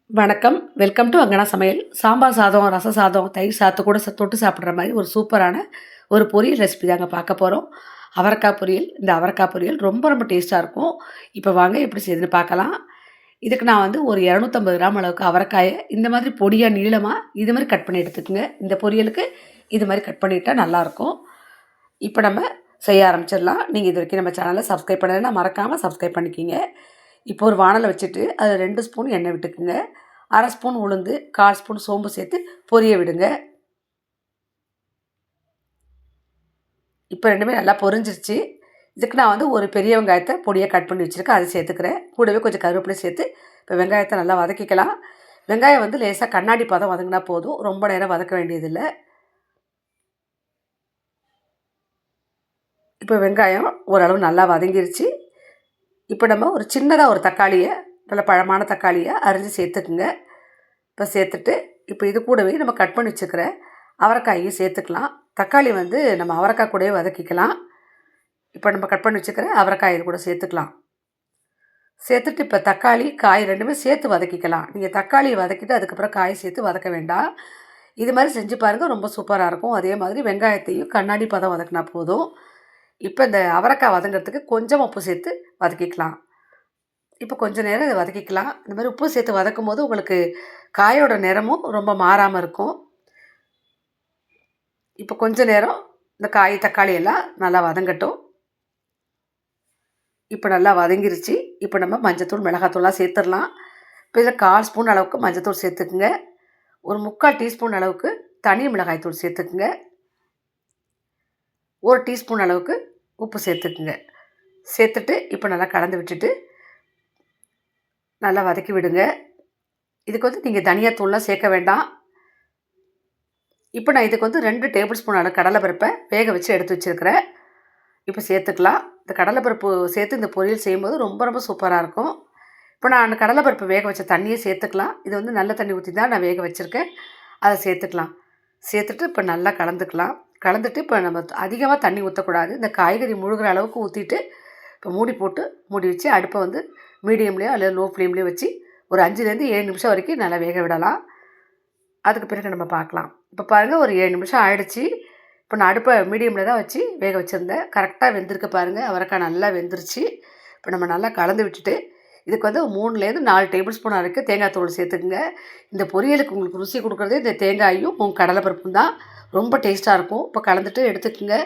வணக்கம். Welcome to அங்கனா சமையல். சாம்பார் சாதம், ரச சாதம், தயிர் சாதத்து கூட தொட்டு சாப்பிட்ற மாதிரி ஒரு சூப்பரான ஒரு பொரியல் ரெசிபி தாங்க பார்க்க போகிறோம். அவரைக்காய் பொரியல். இந்த அவரைக்காய் பொரியல் ரொம்ப ரொம்ப டேஸ்ட்டாக இருக்கும். இப்போ வாங்க எப்படி செய்யுதுன்னு பார்க்கலாம். இதுக்கு நான் வந்து ஒரு 250 கிராம் அளவுக்கு அவரைக்காயை இந்த மாதிரி பொடியாக நீளமாக இது மாதிரி கட் பண்ணி எடுத்துக்கோங்க. இந்த பொரியலுக்கு இது மாதிரி கட் பண்ணிட்டா நல்லாயிருக்கும். இப்போ நம்ம செய்ய ஆரம்பிச்சிடலாம். நீங்கள் இது வரைக்கும் நம்ம சேனலை சப்ஸ்கிரைப் பண்ணலைன்னா மறக்காமல் சப்ஸ்கிரைப் பண்ணிக்கிங்க. இப்போ ஒரு வானலை வச்சுட்டு அதில் 2 ஸ்பூன் எண்ணெய் விட்டுக்குங்க. 1/2 ஸ்பூன் உளுந்து, 1/4 ஸ்பூன் சோம்பு சேர்த்து பொரிய விடுங்க. இப்போ ரெண்டுமே நல்லா பொரிஞ்சிருச்சு. இதுக்கு நான் வந்து ஒரு பெரிய வெங்காயத்தை பொடியாக கட் பண்ணி வச்சுருக்கேன், அதை சேர்த்துக்கிறேன். கூடவே கொஞ்சம் கருவேப்பிலை சேர்த்து இப்போ வெங்காயத்தை நல்லா வதக்கிக்கலாம். வெங்காயம் வந்து லேசாக கண்ணாடி பதம் வதங்கினா போதும், ரொம்ப நேரம் வதக்க வேண்டியதில்லை. இப்போ வெங்காயம் ஓரளவு நல்லா வதங்கிருச்சு. இப்போ நம்ம ஒரு சின்னதாக ஒரு தக்காளியை, நல்ல பழமான தக்காளியை அரிஞ்சு சேர்த்துக்குங்க. இப்போ சேர்த்துட்டு இப்போ இது கூடவே நம்ம கட் பண்ணி வச்சுக்கிற அவரைக்காயும் சேர்த்துக்கலாம். தக்காளி வந்து நம்ம அவரைக்காய் கூடவே வதக்கிக்கலாம். இப்போ நம்ம கட் பண்ணி வச்சுக்கிற அவரைக்காய் இது கூட சேர்த்துக்கலாம். சேர்த்துட்டு இப்போ தக்காளி, காய் ரெண்டுமே சேர்த்து வதக்கிக்கலாம். நீங்கள் தக்காளியை வதக்கிட்டு அதுக்கப்புறம் காயை சேர்த்து வதக்க வேண்டாம். இது மாதிரி செஞ்சு பாருங்கள், ரொம்ப சூப்பராக இருக்கும். அதே மாதிரி வெங்காயத்தையும் கண்ணாடி பதம் வதக்கினா போதும். இப்போ இந்த அவரைக்காய் வதங்கிறதுக்கு கொஞ்சம் உப்பு சேர்த்து வதக்கிக்கலாம். இப்போ கொஞ்சம் நேரம் இதை வதக்கிக்கலாம். இந்த மாதிரி உப்பு சேர்த்து வதக்கும் போது உங்களுக்கு காயோட நிறமும் ரொம்ப மாறாமல் இருக்கும். இப்போ கொஞ்சம் நேரம் இந்த காய் தக்காளி எல்லாம் நல்லா வதங்கட்டும். இப்போ நல்லா வதங்கிருச்சு. இப்போ நம்ம மஞ்சத்தூள் மிளகாத்தூள்லாம் சேர்த்துடலாம். இப்போ இதில் 1/4 ஸ்பூன் அளவுக்கு மஞ்சத்தூள் சேர்த்துக்குங்க. ஒரு 3/4 டீஸ்பூன் அளவுக்கு தனி மிளகாய்த்தூள் சேர்த்துக்குங்க. 1 டீஸ்பூன் அளவுக்கு உப்பு சேர்த்துக்குங்க. சேர்த்துட்டு இப்போ நல்லா கலந்து விட்டுட்டு நல்லா வதக்கி விடுங்க. இதுக்கு வந்து நீங்கள் தனியாத்தூள்லாம் சேர்க்க வேண்டாம். இப்போ நான் இதுக்கு வந்து 2 டேபிள் ஸ்பூன் அளவு கடலைப்பருப்பை வேக வச்சு எடுத்து வச்சுருக்கிறேன். இப்போ சேர்த்துக்கலாம். இந்த கடலைப்பருப்பு சேர்த்து இந்த பொரியல் செய்யும்போது ரொம்ப ரொம்ப சூப்பராக இருக்கும். இப்போ நான் அந்த கடலைப்பருப்பு வேக வச்ச தண்ணியை சேர்த்துக்கலாம். இது வந்து நல்ல தண்ணி ஊற்றி தான் நான் வேக வச்சுருக்கேன். அதை சேர்த்துக்கலாம். சேர்த்துட்டு இப்போ நல்லா கலந்துக்கலாம். கலந்துட்டு இப்போ நம்ம அதிகமாக தண்ணி ஊற்றக்கூடாது. இந்த காய்கறி முழுகிற அளவுக்கு ஊற்றிட்டு இப்போ மூடி போட்டு மூடி வச்சு அடுப்பை வந்து மீடியம்லேயோ அல்லது லோ ஃப்ளேம்லேயோ வச்சு ஒரு 5லேருந்து 7 நிமிஷம் வரைக்கும் நல்லா வேக விடலாம். அதுக்கு பிறகு நம்ம பார்க்கலாம். இப்போ பாருங்கள், ஒரு 7 நிமிஷம் ஆகிடுச்சி. இப்போ நான் அடுப்பை மீடியமில் தான் வச்சு வேக வச்சுருந்தேன். கரெக்டாக வெந்திருக்க பாருங்கள். அவரைக்காய் நல்லா வெந்துருச்சு. இப்போ நம்ம நல்லா கலந்து விட்டுட்டு இதுக்கு வந்து 3லேருந்து 4 டேபிள் ஸ்பூன் வரைக்கும் தேங்காய் தூள் சேர்த்துக்குங்க. இந்த பொரியலுக்கு உங்களுக்கு ருசி கொடுக்குறதே இந்த தேங்காயும் கடலைப்பருப்பும் தான். ரொம்ப டேஸ்ட்டாக இருக்கும். இப்போ கலந்துட்டு எடுத்துக்கோங்க.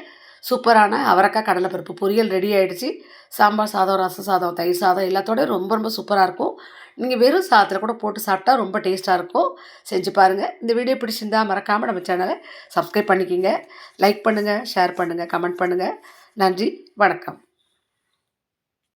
சூப்பரான அவரைக்காய் கடலைப்பருப்பு பொரியல் ரெடி ஆகிடுச்சு. சாம்பார் சாதம், ரச சாதம், தயிர் சாதம் எல்லாத்தோட ரொம்ப ரொம்ப சூப்பராக இருக்கும். நீங்கள் வெறும் சாதத்தில் கூட போட்டு சாப்பிட்டா ரொம்ப டேஸ்ட்டாக இருக்கும். செஞ்சு பாருங்கள். இந்த வீடியோ பிடிச்சிருந்தால் மறக்காமல் நம்ம சேனலை சப்ஸ்கிரைப் பண்ணிக்கிங்க. லைக் பண்ணுங்கள், ஷேர் பண்ணுங்கள், கமெண்ட் பண்ணுங்கள். நன்றி, வணக்கம்.